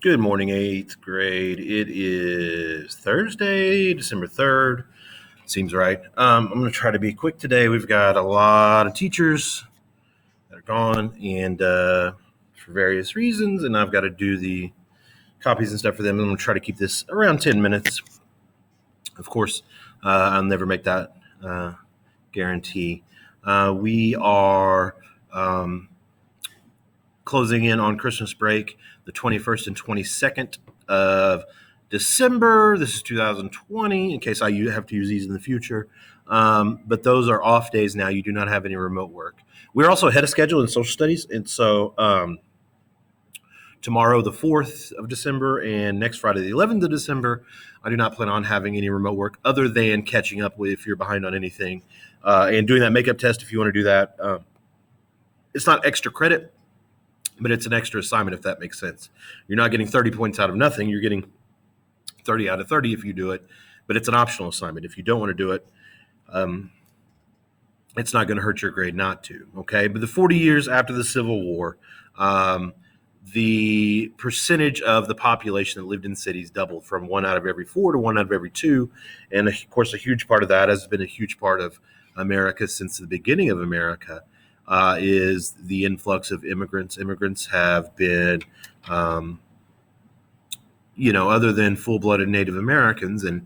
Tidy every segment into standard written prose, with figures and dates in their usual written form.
Good morning, eighth grade. It is Thursday, December 3rd. Seems right. I'm going to try to be quick today. We've got a lot of teachers that are gone and for various reasons, and I've got to do the copies and stuff for them. I'm going to try to keep this around 10 minutes. Of course, I'll never make that guarantee. We are closing in on Christmas break, the 21st and 22nd of December. This is 2020, in case I have to use these in the future. But those are off days now. You do not have any remote work. We're also ahead of schedule in social studies. And so tomorrow, the 4th of December, and next Friday, the 11th of December, I do not plan on having any remote work other than catching up with if you're behind on anything and doing that makeup test if you want to do that. It's not extra credit, but it's an extra assignment, if that makes sense. You're not getting 30 points out of nothing. You're getting 30 out of 30 if you do it, but it's an optional assignment. If you don't want to do it, it's not going to hurt your grade not to, okay? But the 40 years after the Civil War, the percentage of the population that lived in cities doubled from 1 out of every 4 to 1 out of every 2. And of course, a huge part of that has been a huge part of America since the beginning of America. Is the influx of immigrants. Immigrants have been, other than full-blooded Native Americans, and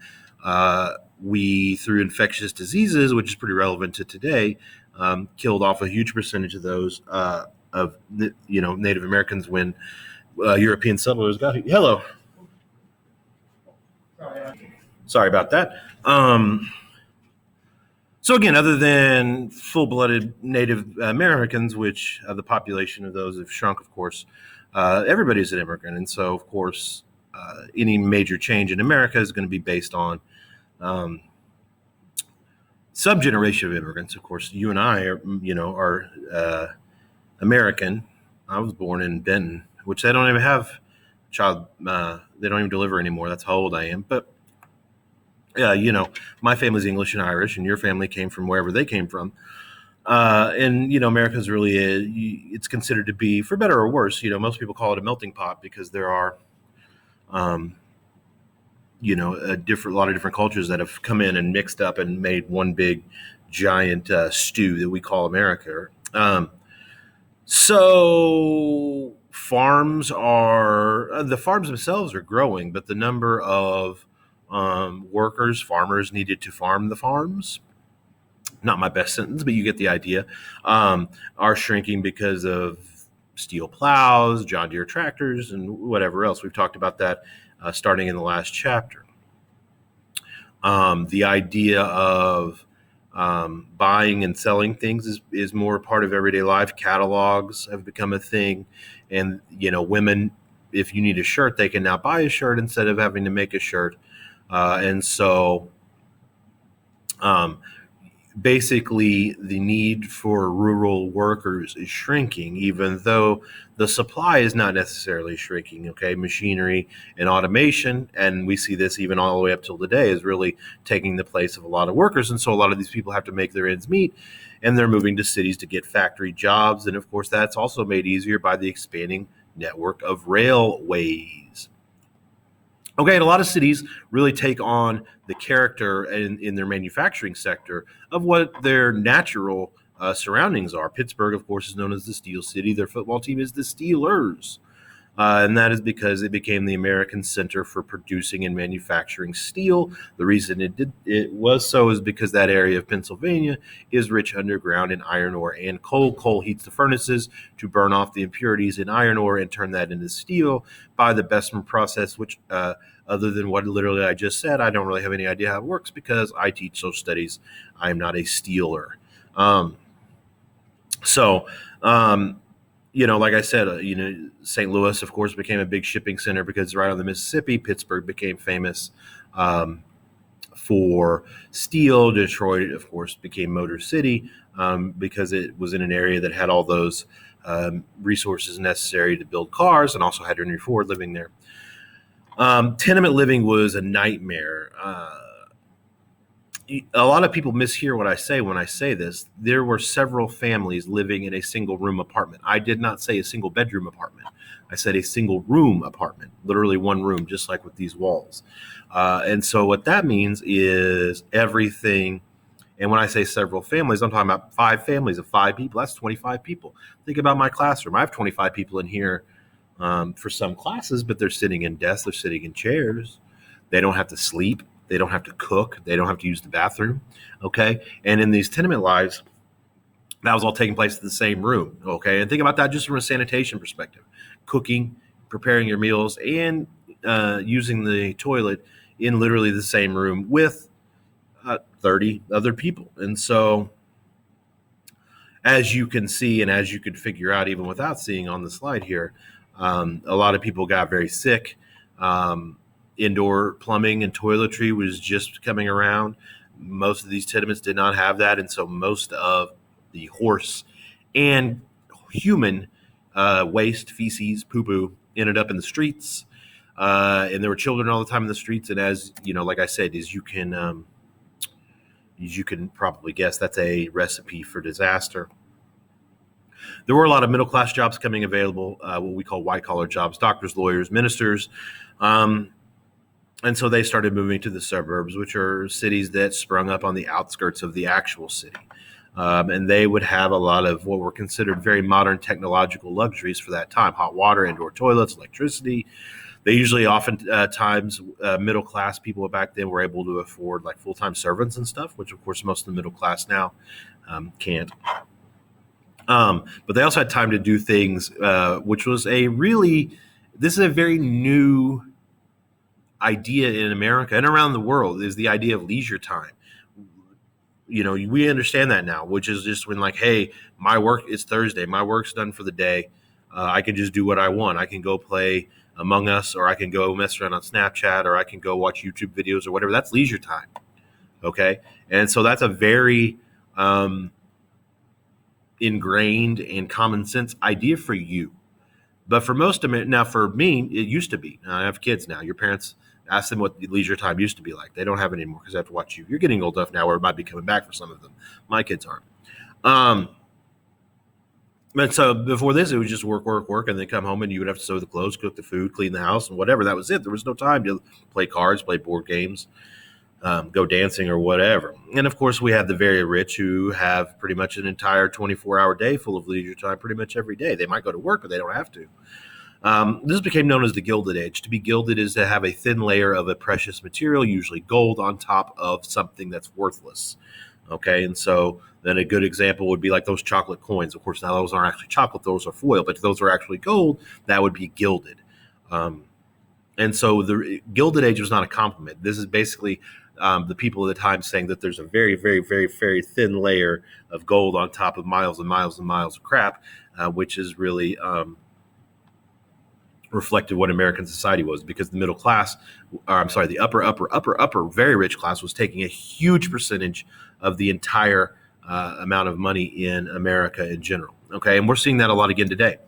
we, through infectious diseases, which is pretty relevant to today, killed off a huge percentage of those Native Americans when European settlers got here. Hello. Sorry about that. So again, other than full-blooded Native Americans, which the population of those have shrunk, of course, everybody's an immigrant. And so, of course, any major change in America is going to be based on some generation of immigrants. Of course, you and I are American. I was born in Benton, which they don't even have child. They don't even deliver anymore. That's how old I am. But my family's English and Irish, and your family came from wherever they came from. And America's really it's considered to be, for better or worse, most people call it a melting pot because there are, a lot of different cultures that have come in and mixed up and made one big giant stew that we call America. So the farms themselves are growing, but the number of farmers needed to farm the farms, not my best sentence, but you get the idea, are shrinking because of steel plows, John Deere tractors, and whatever else. We've talked about that starting in the last chapter. The idea of buying and selling things is more part of everyday life. Catalogs have become a thing, and women, if you need a shirt, they can now buy a shirt instead of having to make a shirt. And so basically the need for rural workers is shrinking, even though the supply is not necessarily shrinking. Okay, machinery and automation, and we see this even all the way up till today, is really taking the place of a lot of workers. And so a lot of these people have to make their ends meet, and they're moving to cities to get factory jobs. And of course, that's also made easier by the expanding network of railways. Okay, and a lot of cities really take on the character in their manufacturing sector of what their natural surroundings are. Pittsburgh, of course, is known as the Steel City. Their football team is the Steelers. And that is because it became the American center for producing and manufacturing steel. The reason it was so is because that area of Pennsylvania is rich underground in iron ore and coal. Coal heats the furnaces to burn off the impurities in iron ore and turn that into steel by the Bessemer process, which other than what literally I just said, I don't really have any idea how it works because I teach social studies. I am not a steeler. Like I said, St. Louis, of course, became a big shipping center because it's right on the Mississippi. Pittsburgh became famous for steel. Detroit, of course, became Motor City because it was in an area that had all those resources necessary to build cars, and also had Henry Ford living there. Tenement living was a nightmare. A lot of people mishear what I say when I say this. There were several families living in a single room apartment. I did not say a single bedroom apartment. I said a single room apartment, literally one room, just like with these walls. And so what that means is everything. And when I say several families, I'm talking about 5 families of 5 people. That's 25 people. Think about my classroom. I have 25 people in here for some classes, but they're sitting in desks, they're sitting in chairs. They don't have to sleep. They don't have to cook. They don't have to use the bathroom. Okay. And in these tenement lives, that was all taking place in the same room. Okay. And think about that just from a sanitation perspective: cooking, preparing your meals, and using the toilet in literally the same room with 30 other people. And so, as you can see, and as you could figure out, even without seeing on the slide here, a lot of people got very sick. Indoor plumbing and toiletry was just coming around. Most of these tenements did not have that. And so, most of the horse and human waste, feces, poo poo ended up in the streets. And there were children all the time in the streets. And as you know, like I said, as you can probably guess, that's a recipe for disaster. There were a lot of middle class jobs coming available, what we call white collar jobs: doctors, lawyers, ministers. And so they started moving to the suburbs, which are cities that sprung up on the outskirts of the actual city. And they would have a lot of what were considered very modern technological luxuries for that time: hot water, indoor toilets, electricity. They usually oftentimes middle class people back then were able to afford like full-time servants and stuff, which of course most of the middle class now can't. But they also had time to do things, which was this is a very new idea in America and around the world, is the idea of leisure time. We understand that now, which is just when like, hey, my work is Thursday, my work's done for the day. I can just do what I want. I can go play Among Us, or I can go mess around on Snapchat, or I can go watch YouTube videos or whatever. That's leisure time. Okay. And so that's a very ingrained and common sense idea for you. But for most of it, now for me, it used to be. I have kids now. Your parents, ask them what leisure time used to be like. They don't have it anymore because they have to watch you. You're getting old enough now where it might be coming back for some of them. My kids aren't. But so before this, it was just work, work, work, and then come home and you would have to sew the clothes, cook the food, clean the house, and whatever. That was it. There was no time to play cards, play board games, go dancing or whatever. And of course, we have the very rich who have pretty much an entire 24-hour day full of leisure time pretty much every day. They might go to work, but they don't have to. This became known as the Gilded Age. To be gilded is to have a thin layer of a precious material, usually gold, on top of something that's worthless. Okay, and so then a good example would be like those chocolate coins. Of course, now those aren't actually chocolate; those are foil. But if those are actually gold, that would be gilded. And so the Gilded Age was not a compliment. This is basically the people at the time saying that there's a very, very, very, very thin layer of gold on top of miles and miles and miles of crap, which is really reflected what American society was, because the middle class, or I'm sorry, the upper, very rich class was taking a huge percentage of the entire amount of money in America in general. Okay, and we're seeing that a lot again today.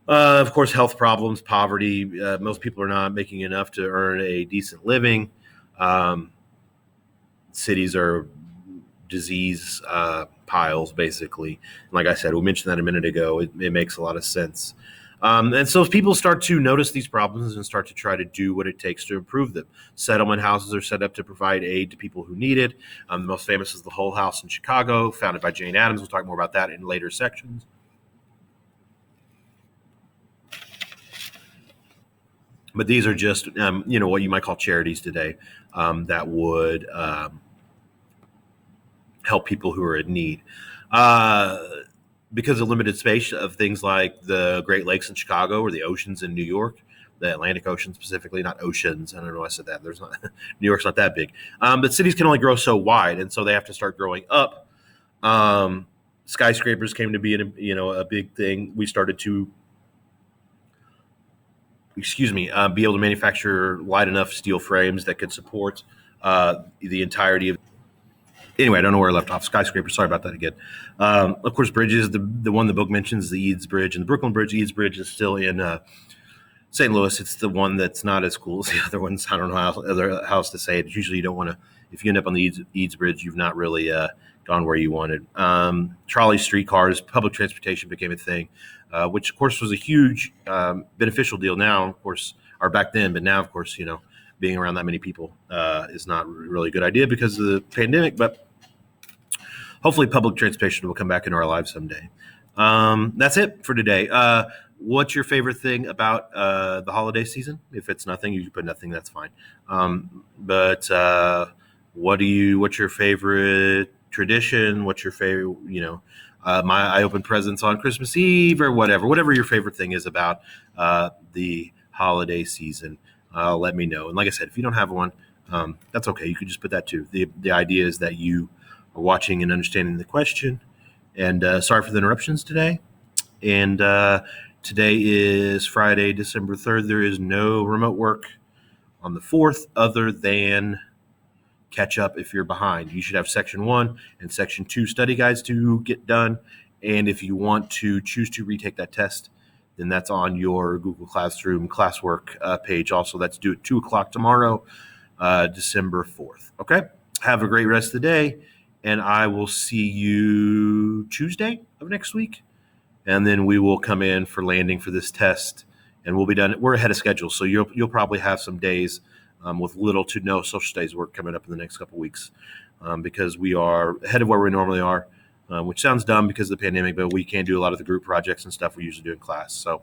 Of course, health problems, poverty. Most people are not making enough to earn a decent living. Cities are disease piles, basically. Like I said, we mentioned that a minute ago. It makes a lot of sense. And so people start to notice these problems and start to try to do what it takes to improve them. Settlement houses are set up to provide aid to people who need it. The most famous is the Hull House in Chicago, founded by Jane Addams. We'll talk more about that in later sections. But these are just, what you might call charities today that would help people who are in need. Because of limited space of things like the Great Lakes in Chicago or the oceans in New York, the Atlantic Ocean specifically, not oceans. I don't know why I said that. There's not New York's not that big. But cities can only grow so wide, and so they have to start growing up. Skyscrapers came to be a big thing. We started to be able to manufacture light enough steel frames that could support the entirety of. Anyway, I don't know where I left off. Skyscraper. Sorry about that again. Of course, bridges. The one the book mentions, the Eads Bridge and the Brooklyn Bridge. Eads Bridge is still in St. Louis. It's the one that's not as cool as the other ones. I don't know how else to say it. Usually, you don't want to if you end up on the Eads Bridge, you've not really gone where you wanted. Trolley streetcars, public transportation became a thing, which of course was a huge beneficial deal now, of course, or back then, but now, of course, being around that many people is not really a good idea because of the pandemic, but hopefully public transportation will come back into our lives someday. That's it for today. What's your favorite thing about the holiday season? If it's nothing, you can put nothing. That's fine. But what's your favorite tradition? What's your favorite, I open presents on Christmas Eve or whatever your favorite thing is about the holiday season. Let me know. And like I said, if you don't have one, that's okay. You could just put that too. The idea is that you are watching and understanding the question. And sorry for the interruptions today. And today is Friday, December 3rd. There is no remote work on the 4th other than catch up if you're behind. You should have Section 1 and Section 2 study guides to get done. And if you want to choose to retake that test, then that's on your Google Classroom classwork page. Also, that's due at 2 o'clock tomorrow, December 4th. Okay? Have a great rest of the day, and I will see you Tuesday of next week. And then we will come in for landing for this test, and we'll be done. We're ahead of schedule, so you'll probably have some days with little to no social studies work coming up in the next couple of weeks because we are ahead of where we normally are, which sounds dumb because of the pandemic, but we can't do a lot of the group projects and stuff we usually do in class. So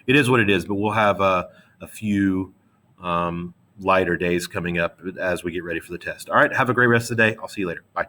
it is what it is, but we'll have a few lighter days coming up as we get ready for the test. All right, have a great rest of the day. I'll see you later. Bye.